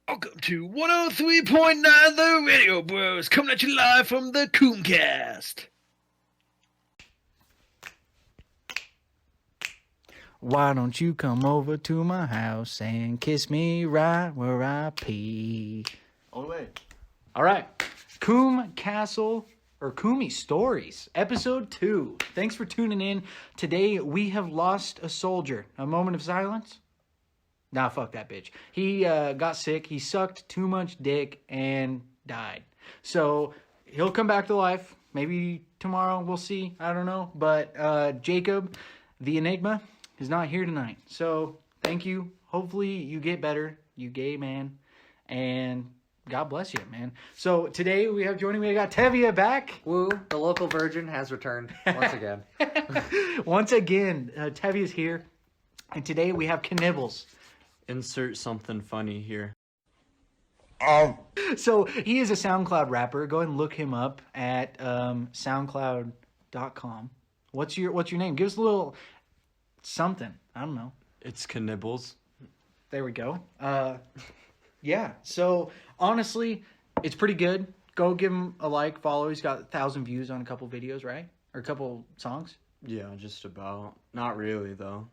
Welcome to 103.9 The Radio Bros, coming at you live from the Coomcast. Why don't you come over to my house and kiss me right where I pee? Ole. All right. Coom Castle, or Koomy Stories, episode 2. Thanks for tuning in. Today we have lost a soldier. A moment of silence? Nah, fuck that bitch. He got sick, he sucked too much dick, and died. So he'll come back to life. Maybe tomorrow, we'll see. I don't know. But Jacob, the Enigma, is not here tonight. So thank you. Hopefully you get better, you gay man. And God bless you, man. So today we have joining me, I got Tevye back. Woo, the local virgin has returned once again. Once again, Tevye is here. And today we have Knibbles. Insert something funny here. So he is a SoundCloud rapper. Go ahead and look him up at soundcloud.com. What's your name? Give us a little something. I don't know. It's Knibbles. There we go. Yeah. So honestly, it's pretty good. Go give him a like, follow. He's got 1,000 views on a couple videos, right? Or a couple songs. Yeah, just about. Not really, though.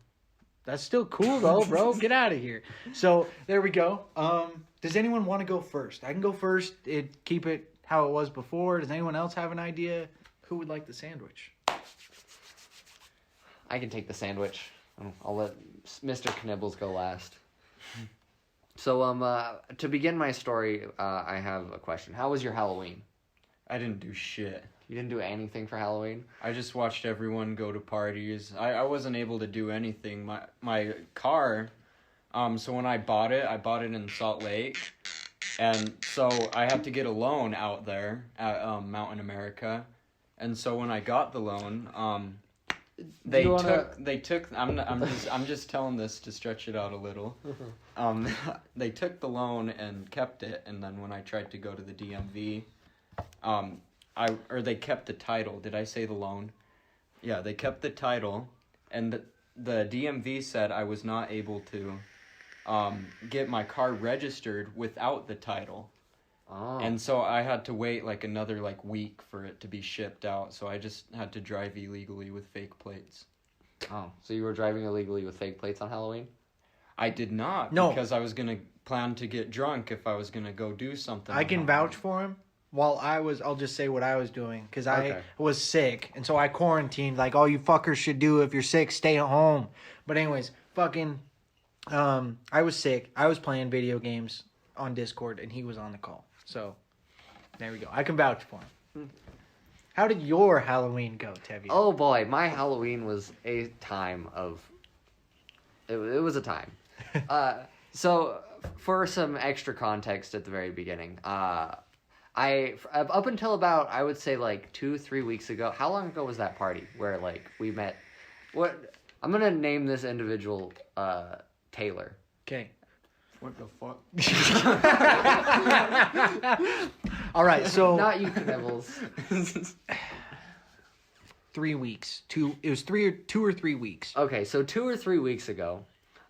That's still cool though, bro. Get out of here. So there we go. Does anyone want to go first? I can go first. Keep it how it was before. Does anyone else have an idea? Who would like the sandwich? I can take the sandwich. I'll let Mr. Knibbles go last. So, to begin my story, I have a question. How was your Halloween? I didn't do shit. You didn't do anything for Halloween? I just watched everyone go to parties. I wasn't able to do anything. My car, so when I bought it in Salt Lake. And so I had to get a loan out there at Mountain America. And so when I got the loan, they took I'm just telling this to stretch it out a little. They took the loan and kept it, and then when I tried to go to the DMV, they kept the title. Did I say the loan? Yeah, they kept the title, and the DMV said I was not able to get my car registered without the title. Oh. And so I had to wait another week for it to be shipped out. So I just had to drive illegally with fake plates. Oh, so you were driving illegally with fake plates on Halloween? I did not. No. Because I was going to plan to get drunk if I was going to go do something. I can vouch for him. While I'll just say what I was doing, because I was sick, and so I quarantined, all you fuckers should do if you're sick, stay at home. But anyways, I was sick, I was playing video games on Discord, and he was on the call. So, there we go. I can vouch for him. How did your Halloween go, Tevye? Oh boy, my Halloween was a time of... It was a time. So, for some extra context at the very beginning, up until about, I would say 2-3 weeks ago. How long ago was that party where we met? I'm gonna name this individual Taylor. Okay. What the fuck? All right, so Not you, Knibbles. 3 weeks. It was 2 or 3 weeks. Okay, so 2 or 3 weeks ago,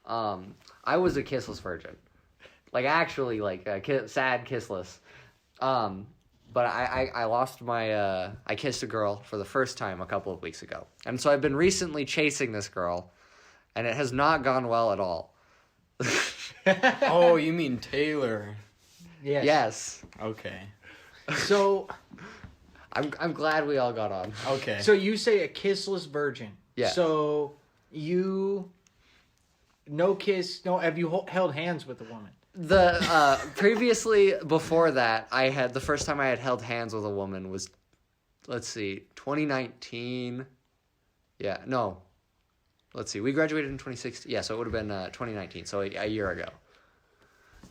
I was a kissless virgin. Actually, sad kissless. But I lost my, I kissed a girl for the first time a couple of weeks ago. And so I've been recently chasing this girl, and it has not gone well at all. Oh, you mean Taylor. Yes. Yes. Okay. So I'm glad we all got on. Okay. So you say a kissless virgin. Yeah. So you have you held hands with a woman? The previously before that, the first time I had held hands with a woman was, let's see, 2019. Yeah, no. Let's see. We graduated in 2016. Yeah, so it would have been 2019. So a year ago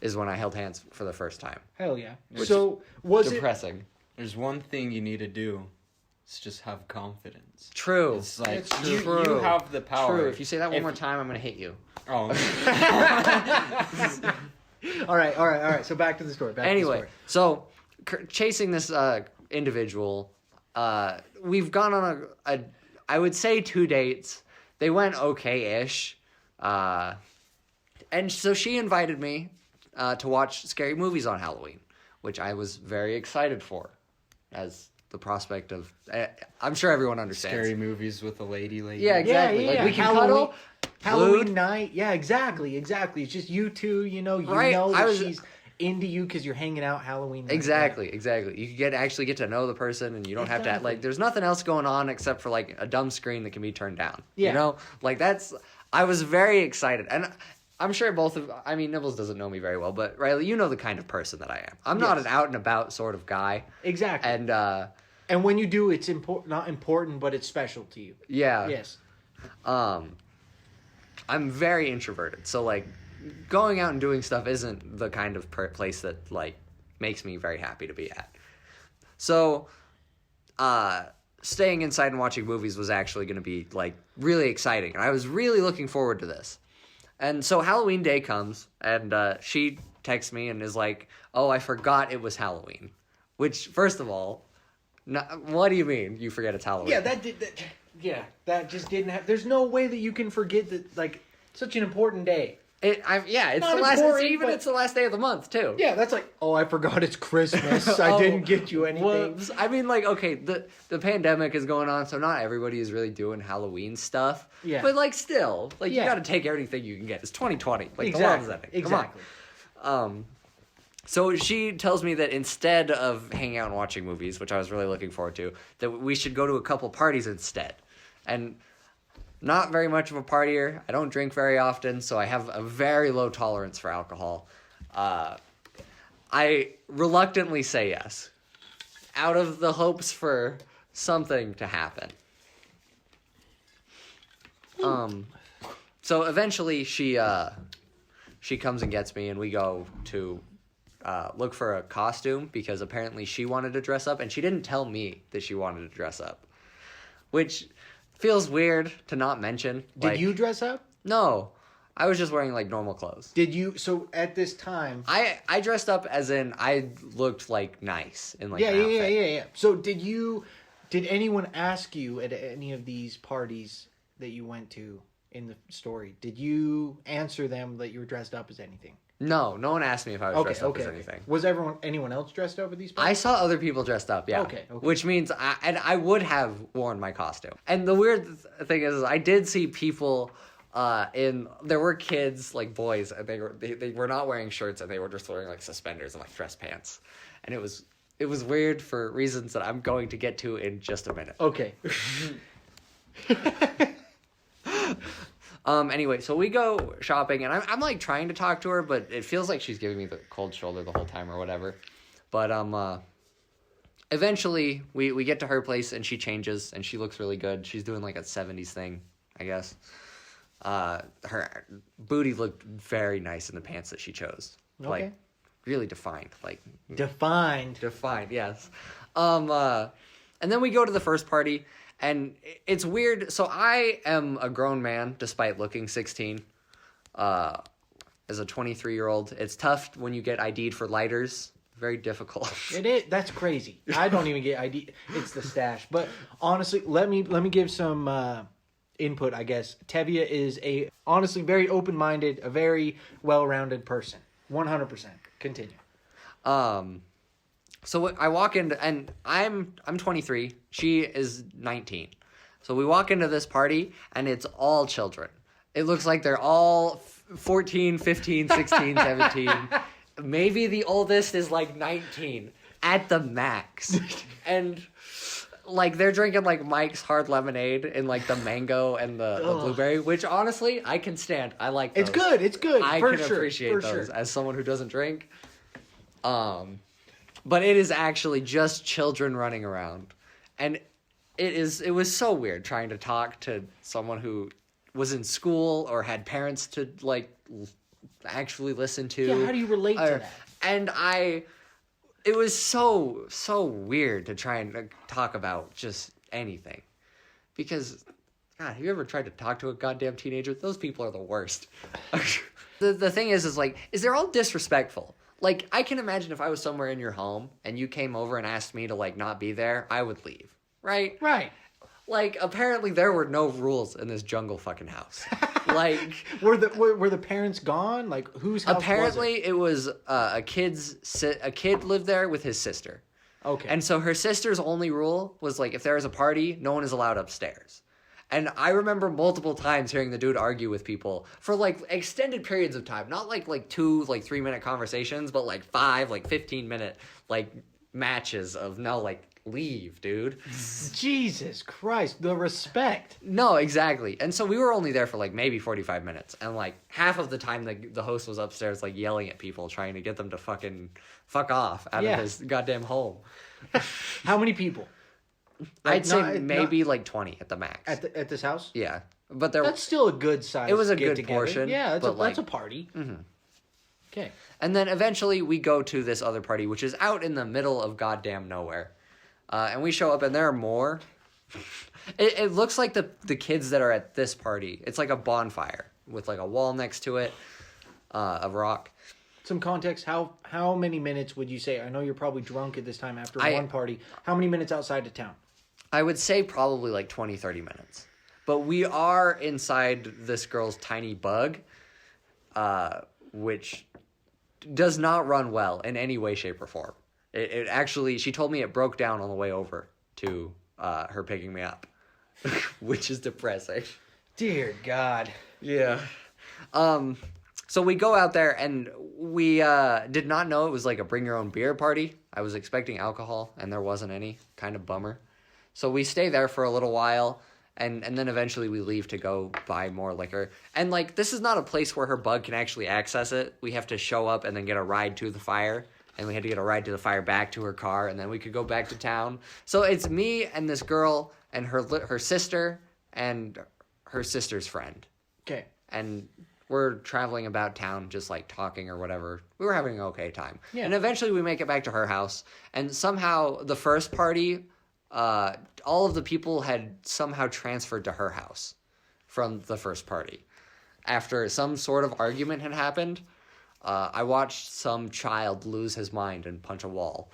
is when I held hands for the first time. Hell yeah. Which So was Depressing. There's one thing you need to do. It's just have confidence. True. It's It's you have the power. True. If you say that one more time, I'm gonna hit you. Oh. All right. So back to the story. Anyway, so chasing this individual, we've gone on I would say 2 dates. They went okay-ish. And so she invited me to watch scary movies on Halloween, which I was very excited for, as the prospect of. I'm sure everyone understands. Scary movies with a lady. Yeah, exactly. Like, we can Halloween, cuddle. Halloween Glued. night. Yeah, exactly. It's just you two. You know Right, that she's into you because you're hanging out Halloween night. Exactly. You can actually get to know the person, and you don't have to Exactly. there's nothing else going on except for like a dumb screen that can be turned down. Yeah. You know, like I was very excited, and I'm sure Nibbles doesn't know me very well, but Riley, you know the kind of person that I am. I'm not Yes. an out and about sort of guy, Exactly. and when you do, it's not important, but it's special to you. yeah, Yes. I'm very introverted, so like going out and doing stuff isn't the kind of place that like makes me very happy to be at. So, staying inside and watching movies was actually going to be like really exciting, and I was really looking forward to this. And so Halloween Day comes, and she texts me and is like, "Oh, I forgot it was Halloween." Which, first of all, what do you mean you forget it's Halloween? Yeah, that just didn't have. There's no way that you can forget that, like, such an important day. It's Not the last. important, but- It's the last day of the month too. Yeah, that's like, oh, I forgot it's Christmas. I didn't get you anything. Whoops. I mean, like, okay, the pandemic is going on, so not everybody is really doing Halloween stuff. Yeah. But like, still, like, Yeah. you got to take everything you can get. It's 2020. Like, Exactly. the world's ending. Exactly. Come on. So she tells me that instead of hanging out and watching movies, which I was really looking forward to, that we should go to a couple parties instead. And not very much of a partier. I don't drink very often, so I have a very low tolerance for alcohol. I reluctantly say yes, out of the hopes for something to happen. So eventually she comes and gets me, and we go to look for a costume because apparently she wanted to dress up, and she didn't tell me that she wanted to dress up, which feels weird to not mention. Did you dress up? No, I was just wearing like normal clothes. Did you? So at this time. I dressed up as in I looked like nice in like Yeah, an outfit. yeah. So did anyone ask you at any of these parties that you went to in the story? Did you answer them that you were dressed up as anything? No one asked me if I was dressed up as Okay. anything. Was anyone else dressed up at these I parties? saw other people dressed up, yeah. Okay. Which means I would have worn my costume. And the weird thing is I did see people there were kids, like boys, and they were not wearing shirts, and they were just wearing like suspenders and like dress pants. And it was weird for reasons that I'm going to get to in just a minute. Okay. Anyway, so we go shopping, and I'm like trying to talk to her, but it feels like she's giving me the cold shoulder the whole time or whatever. But eventually we get to her place, and she changes, and she looks really good. She's doing like a 70s thing, I guess. Her booty looked very nice in the pants that she chose. Okay. Like really defined, like Defined. yes. And then we go to the first party, and it's weird. So I am a grown man, despite looking 16. As a 23-year-old, it's tough when you get ID'd for lighters. Very difficult. It is. That's crazy. I don't even get ID. It's the stash. But honestly, let me give some input. I guess Tevye is a honestly very open-minded, a very well-rounded person. 100%. Continue. So I walk in, and I'm 23. She is 19. So we walk into this party, and it's all children. It looks like they're all 14, 15, 16, 17. Maybe the oldest is like 19 at the max. And like they're drinking like Mike's Hard Lemonade and like the mango and the blueberry, which honestly I can stand. I like those. It's good. It's good. I for can sure, appreciate for those sure. as someone who doesn't drink. But it is actually just children running around. And it was so weird trying to talk to someone who was in school or had parents to like actually listen to. Yeah, how do you relate to that? And it was so weird to try and talk about just anything. Because, God, have you ever tried to talk to a goddamn teenager? Those people are the worst. The thing is like, they're all disrespectful. Like, I can imagine if I was somewhere in your home and you came over and asked me to, like, not be there, I would leave. Right? Right. Like, apparently there were no rules in this jungle fucking house. Like, Were the parents gone? Like, whose house apparently it was a kid lived there with his sister. was it? Okay. And so her sister's only rule was, like, if there is a party, no one is allowed upstairs. And I remember multiple times hearing the dude argue with people for, like, extended periods of time. Not, like 2, 3-minute conversations, but, 5, 15-minute, matches of, no, leave, dude. Jesus Christ, the respect. No, exactly. And so we were only there for, maybe 45 minutes. And, half of the time the host was upstairs, yelling at people, trying to get them to fucking fuck off out of his goddamn home. How many people? I'd say not- maybe 20 at the max. At this house? Yeah. But there That's still a good size. It was a get good together. portion, Yeah, but, that's a party. Mhm. Okay. And then eventually we go to this other party, which is out in the middle of goddamn nowhere. And we show up, and there are more. It looks like the kids that are at this party. It's like a bonfire with a wall next to it, of rock. Some context. How many minutes would you say? I know you're probably drunk at this time after I- one party. How many minutes outside of town? I would say probably 20, 30 minutes. But we are inside this girl's tiny bug, which does not run well in any way, shape, or form. It actually, she told me it broke down on the way over to her picking me up, which is depressing. Dear God. Yeah. So we go out there, and we did not know it was a bring your own beer party. I was expecting alcohol, and there wasn't any. Kind of bummer. So we stay there for a little while, and then eventually we leave to go buy more liquor. And this is not a place where her bug can actually access it. We have to show up and then get a ride to the fire. And we had to get a ride to the fire back to her car, and then we could go back to town. So it's me and this girl and her sister and her sister's friend. Okay. And we're traveling about town just talking or whatever. We were having an okay time. Yeah. And eventually we make it back to her house. And somehow the first party, all of the people had somehow transferred to her house from the first party. After some sort of argument had happened, I watched some child lose his mind and punch a wall.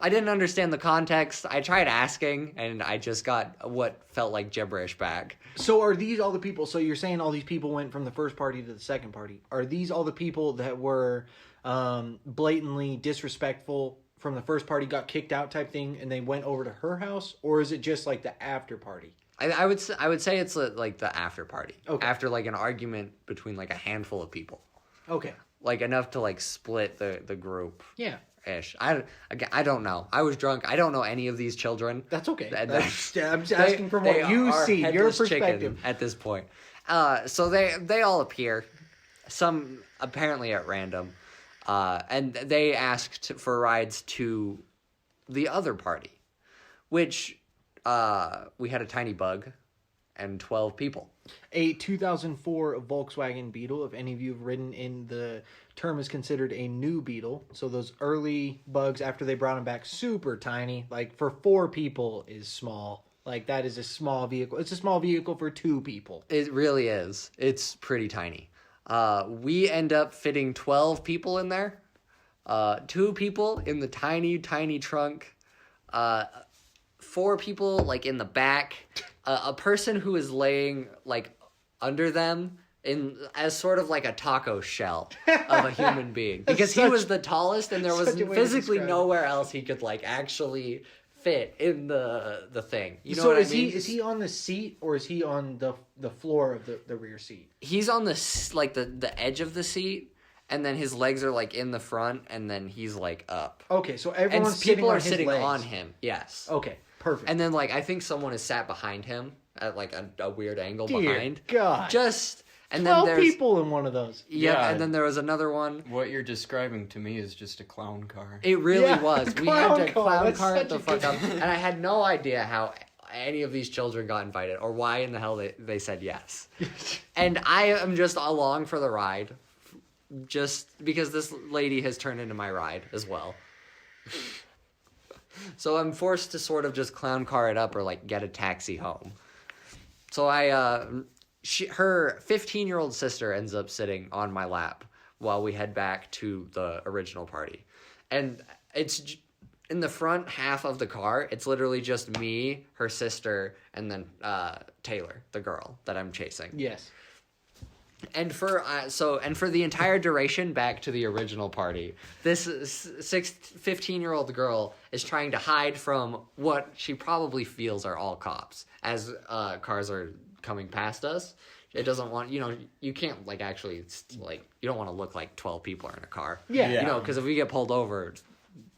I didn't understand the context. I tried asking, and I just got what felt like gibberish back. So are these all the people? So you're saying all these people went from the first party to the second party? Are these all the people that were blatantly disrespectful from the first party, got kicked out type thing, and they went over to her house? Or is it just the after party? I would say it's the after party. Okay. After an argument between a handful of people. Okay. Enough to split the group. Yeah. Ish. I don't know. I was drunk. I don't know any of these children. That's okay. That- I'm just asking from what you are see, your headless perspective. chicken at this point. So they all appear, some apparently at random, and they asked for rides to the other party, which we had a tiny bug and 12 people. A 2004 Volkswagen Beetle, if any of you have ridden in, the term is considered a new Beetle. So those early bugs, after they brought them back, super tiny. For 4 people is small. That is a small vehicle. It's a small vehicle for 2 people. It really is. It's pretty tiny. We end up fitting 12 people in there. 2 people in the tiny, tiny trunk. 4 people in the back. A person who is laying under them as sort of a taco shell of a human being, because he was the tallest, and there was such a way to physically describe it. nowhere else he could actually fit in the thing. You know So what is I mean? is he on the seat, or is he on the floor of the rear seat? He's on the edge of the seat, and then his legs are in the front, and then he's up. Okay, so And everyone's sitting people on are his sitting legs. on him. Yes. Okay, perfect. And then I think someone is sat behind him at a weird angle Dear behind. God. Just and then 12 there's people in one of those. yeah, Yeah. and then there was another one. What you're describing to me is just a clown car. It really Yeah, was. the We had to clown car. clown That's car such it the a fuck good- up, and I had no idea how any of these children got invited or why in the hell they said yes. And I am just along for the ride, just because this lady has turned into my ride as well. So I'm forced to sort of just clown car it up or get a taxi home. So her 15-year-old sister ends up sitting on my lap while we head back to the original party. And in the front half of the car. It's literally just me, her sister, and then Taylor, the girl that I'm chasing. Yes. And for the entire duration, back to the original party, this 15-year-old girl is trying to hide from what she probably feels are all cops as cars are coming past us. It doesn't want, you can't like actually like, you don't want to look like 12 people are in a car. Yeah. Because if we get pulled over,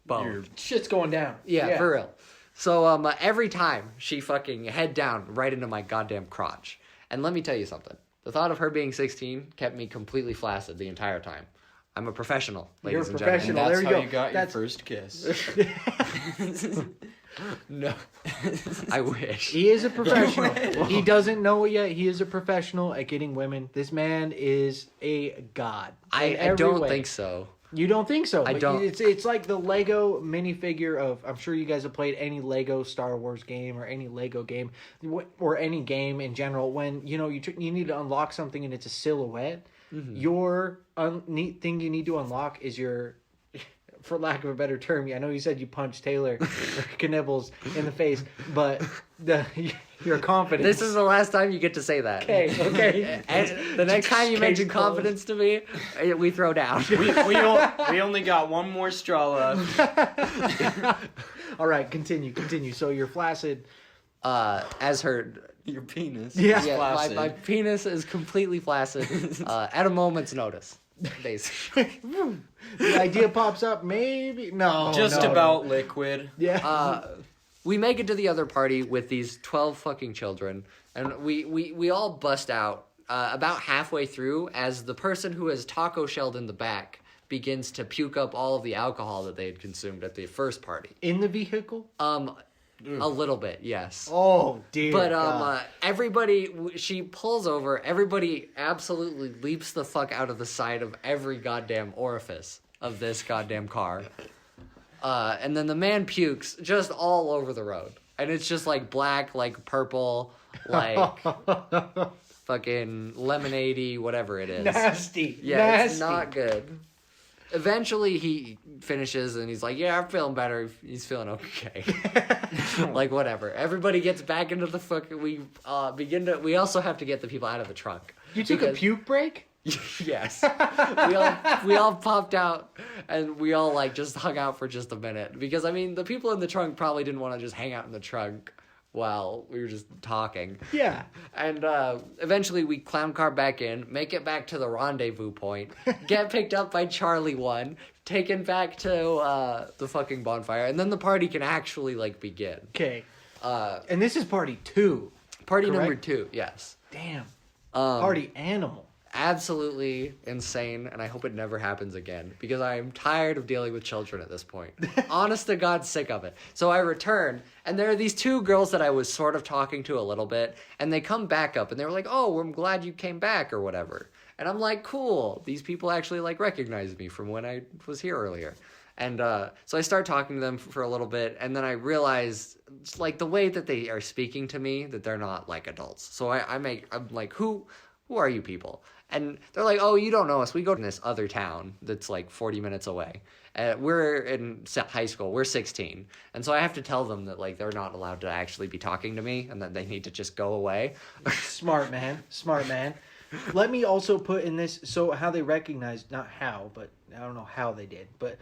boom. Shit's going down. Yeah, for real. So every time she fucking head down right into my goddamn crotch. And let me tell you something. The thought of her being 16 kept me completely flaccid the entire time. I'm a professional, ladies and gentlemen. And Well, that's there you how go. you got That's- your first kiss. No. I wish. He is a professional. He doesn't know it yet. He is a professional at getting women. This man is a god. in I every don't way. think so. You don't think so? I But don't. It's like the Lego minifigure of. I'm sure you guys have played any Lego Star Wars game or any Lego game or any game in general. When you need to unlock something and it's a silhouette. Mm-hmm. Your neat thing you need to unlock is your. For lack of a better term, I know you said you punched Taylor or Knibbles in the face, but your confidence. This is the last time you get to say that. okay. And the next time you Case mention closed. confidence to me, we throw down. we only got one more straw left. All right, continue. So you're flaccid. As her... Your penis. Yeah. is Yeah, flaccid. my penis is completely flaccid at a moment's notice, basically. The idea pops up, maybe. No. Just no. about liquid. Yeah. We make it to the other party with these 12 fucking children, and we all bust out about halfway through as the person who has taco shelled in the back begins to puke up all of the alcohol that they had consumed at the first party. In the vehicle? A little bit, yes. Oh, dear. But God. everybody, she pulls over. Everybody absolutely leaps the fuck out of the side of every goddamn orifice of this goddamn car. And then the man pukes just all over the road, and it's just like black, like purple, like fucking lemonade-y, whatever it is. Nasty. Yeah, Nasty. it's not good. Eventually, he finishes and he's like, "Yeah, I'm feeling better." He's feeling okay. Like whatever. Everybody gets back into the fucking. We also have to get the people out of the trunk. You took a Because- puke break? Yes. we all popped out and we all like just hung out for just a minute because I mean the people in the trunk probably didn't want to just hang out in the trunk while we were just talking. Yeah. And eventually we clown car back in, make it back to the rendezvous point, get picked up by Charlie 1, taken back to the fucking bonfire, and then the party can actually like begin. Okay. And this is party 2. Party Correct? number 2, yes. Damn. Party animal. Absolutely insane, and I hope it never happens again because I am tired of dealing with children at this point. Honest to God, sick of it. So I return, and there are these 2 girls that I was sort of talking to a little bit, and they come back up, and they were like, "Oh, I'm glad you came back," or whatever. And I'm like, "Cool, these people actually like recognize me from when I was here earlier." And so I start talking to them for a little bit, and then I realize, it's like the way that they are speaking to me, that they're not like adults. So I'm like, who are you people? And they're like, "Oh, you don't know us. We go to this other town that's like 40 minutes away. We're in high school. We're 16." And so I have to tell them that like they're not allowed to actually be talking to me and that they need to just go away. Smart man. Smart man. Let me also put in this, so how they recognize, not how, but I don't know how they did, but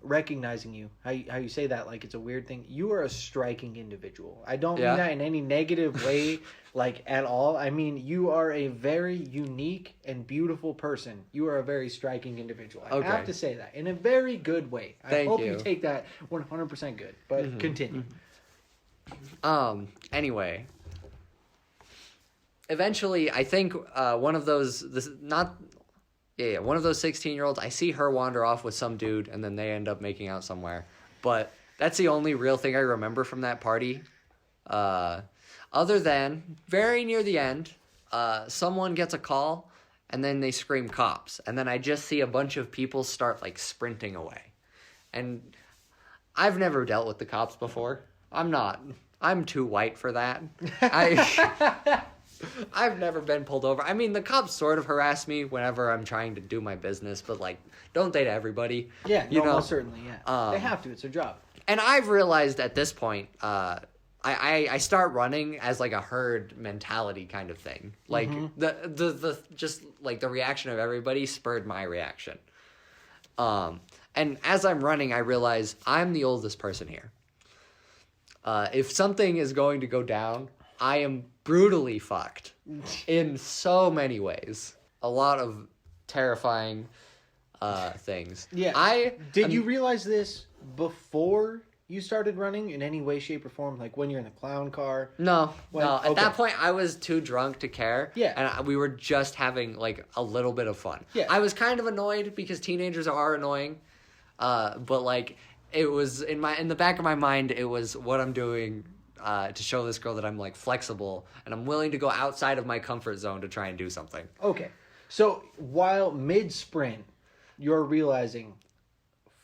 recognizing you, how you say that like it's a weird thing. You are a striking individual. I don't mean that in any negative way, like at all. I mean, you are a very unique and beautiful person. You are a very striking individual. I have to say that in a very good way. I hope you take that 100% good, but continue. Anyway. Eventually, I think one of those, one of those 16-year-olds, I see her wander off with some dude, and then they end up making out somewhere. But that's the only real thing I remember from that party. Other than, very near the end, someone gets a call, and then they scream cops. And then I just see a bunch of people start, like, sprinting away. And I've never dealt with the cops before. I'm too white for that. I've never been pulled over. I mean, the cops sort of harass me whenever I'm trying to do my business, but like, don't they to everybody? Yeah, you know. most certainly, yeah. They have to. It's their job. And I've realized at this point, I start running as like a herd mentality kind of thing. Like the just like the reaction of everybody spurred my reaction. And as I'm running, I realize I'm the oldest person here. If something is going to go down, I am brutally fucked in so many ways. A lot of terrifying things. Yeah. Did you realize this before you started running in any way, shape, or form? Like when you're in the clown car? No. At okay. that point, I was too drunk to care. Yeah. And we were just having like a little bit of fun. Yeah. I was kind of annoyed because teenagers are annoying. But like it was in the back of my mind, it was what I'm doing to show this girl that I'm like flexible and I'm willing to go outside of my comfort zone to try and do something. Okay. So while mid-sprint, you're realizing,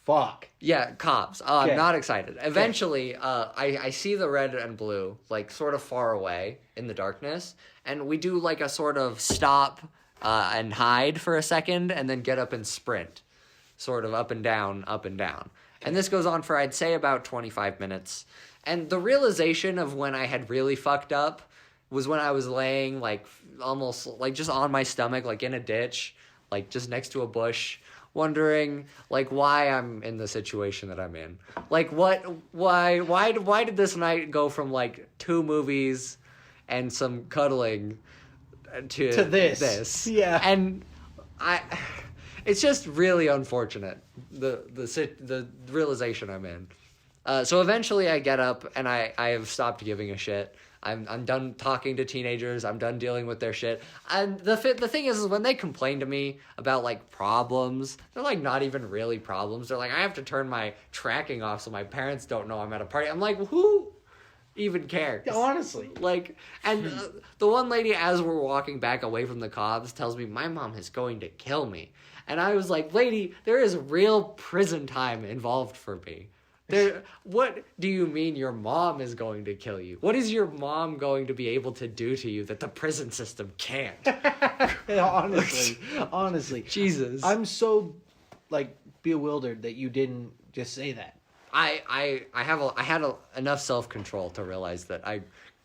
fuck. Yeah, cops. Okay. I'm not excited. Eventually, I see the red and blue, like, sort of far away in the darkness, and we do, like, a sort of stop and hide for a second, and then get up and sprint. Sort of up and down, up and down. And this goes on for, I'd say, about 25 minutes. And the realization of when I had really fucked up was when I was laying, like, almost, like, just on my stomach, like, in a ditch, like, just next to a bush, wondering like why I'm in the situation that I'm in. Like why did this night go from like 2 movies and some cuddling to this? Yeah. And it's just really unfortunate the realization I'm in. So eventually I get up and I have stopped giving a shit. I'm done talking to teenagers. I'm done dealing with their shit. And the thing is when they complain to me about, like, problems, they're, like, not even really problems. They're like, I have to turn my tracking off so my parents don't know I'm at a party. I'm like, who even cares? Yeah, honestly. Like, and the one lady, as we're walking back away from the cops, tells me, my mom is going to kill me. And I was like, lady, there is real prison time involved for me. What do you mean your mom is going to kill you? What is your mom going to be able to do to you that the prison system can't? honestly. Jesus. I'm so, like, bewildered that you didn't just say that. I had enough self-control to realize that I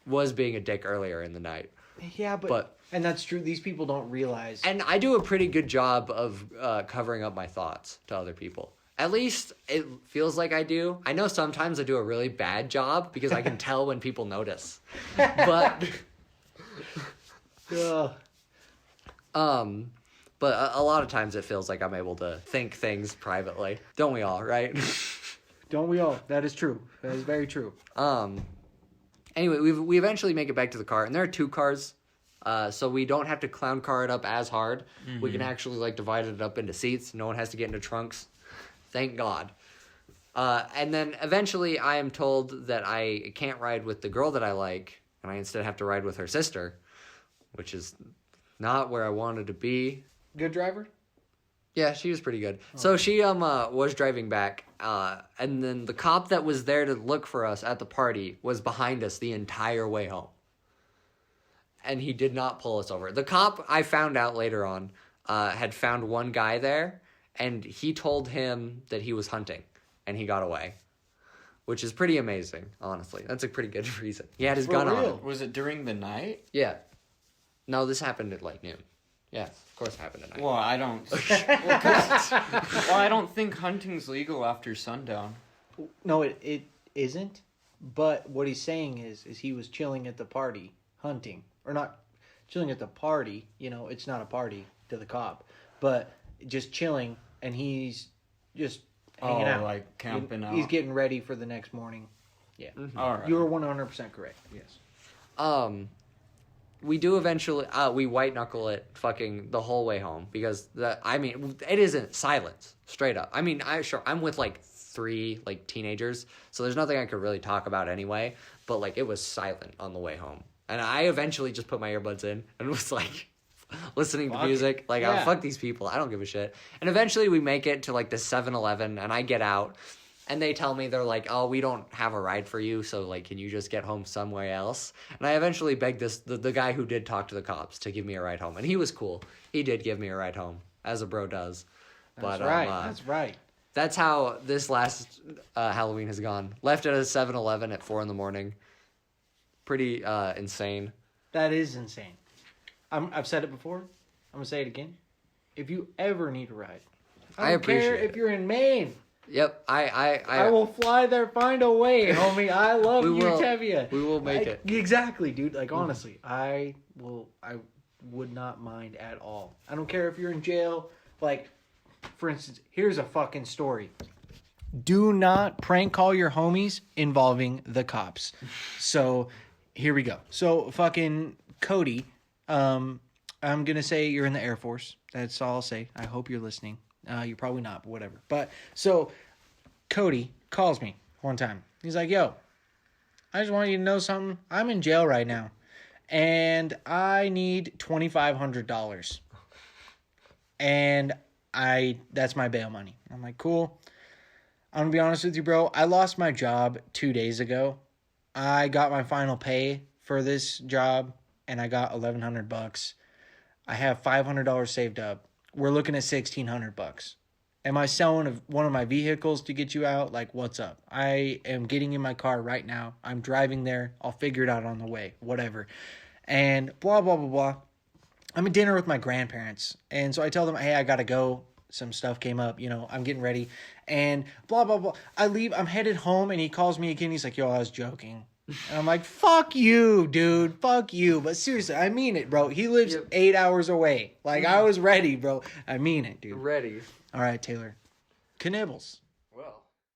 was being a dick earlier in the night. Yeah, but and that's true. These people don't realize. And I do a pretty good job of covering up my thoughts to other people. At least it feels like I do. I know sometimes I do a really bad job because I can tell when people notice. But but a lot of times it feels like I'm able to think things privately. Don't we all, right? Don't we all? That is true. That is very true. Anyway, we eventually make it back to the car, and there are 2 cars. So we don't have to clown car it up as hard. Mm-hmm. We can actually like divide it up into seats. No one has to get into trunks. Thank God. And then eventually I am told that I can't ride with the girl that I like, and I instead have to ride with her sister, which is not where I wanted to be. Good driver? Yeah, she was pretty good. Oh. So she was driving back, and then the cop that was there to look for us at the party was behind us the entire way home. And he did not pull us over. The cop, I found out later on, had found one guy there, and he told him that he was hunting, and he got away, which is pretty amazing, honestly. That's a pretty good reason. He had his gun on him. Was it during the night? Yeah. No, this happened at like noon. Yeah, of course it happened at night. Well, I don't... I don't think hunting's legal after sundown. No, it isn't. But what he's saying is he was chilling at the party, hunting. Or not chilling at the party. You know, it's not a party to the cop. But just chilling, and he's just hanging out. Like camping out. He's getting ready for the next morning. Yeah. Mm-hmm. All right. You were 100% correct. Yes. We do eventually, we white knuckle it fucking the whole way home because it isn't silence, straight up. I mean, I'm with like 3 like teenagers, so there's nothing I could really talk about anyway, but like it was silent on the way home. And I eventually just put my earbuds in and was like listening to music. Like, fuck these people. I don't give a shit. And eventually we make it to like the 7-Eleven and I get out And they tell me, they're like, oh, we don't have a ride for you, so, like, can you just get home somewhere else? And I eventually begged the guy who did talk to the cops to give me a ride home. And he was cool. He did give me a ride home, as a bro does. That's right. That's right. That's how this last Halloween has gone. Left at a 7-Eleven at 4 in the morning. Pretty insane. That is insane. I've said it before. I'm going to say it again. If you ever need a ride, I don't care appreciate if you're in Maine. Yep, I will fly there, find a way, homie. I love you, Tevye. We will make it. Exactly, dude. Like, honestly, I would not mind at all. I don't care if you're in jail. Like, for instance, here's a fucking story. Do not prank call your homies involving the cops. So, here we go. So, fucking Cody, I'm going to say you're in the Air Force. That's all I'll say. I hope you're listening. You're probably not, but whatever. But, so, Cody calls me one time. He's like, yo, I just want you to know something. I'm in jail right now, and I need $2,500. And that's my bail money. I'm like, cool. I'm going to be honest with you, bro. I lost my job 2 days ago. I got my final pay for this job, and I got $1,100. I have $500 saved up. We're looking at $1,600. Am I selling one of my vehicles to get you out? Like, what's up? I am getting in my car right now. I'm driving there. I'll figure it out on the way. Whatever. And blah, blah, blah, blah. I'm at dinner with my grandparents. And so I tell them, hey, I got to go. Some stuff came up. I'm getting ready. And blah, blah, blah. I leave. I'm headed home. And he calls me again. He's like, yo, I was joking. And I'm like, fuck you, dude. Fuck you. But seriously, I mean it, bro. He lives 8 hours away. Like, I was ready, bro. I mean it, dude. Ready. All right, Taylor. Knibbles.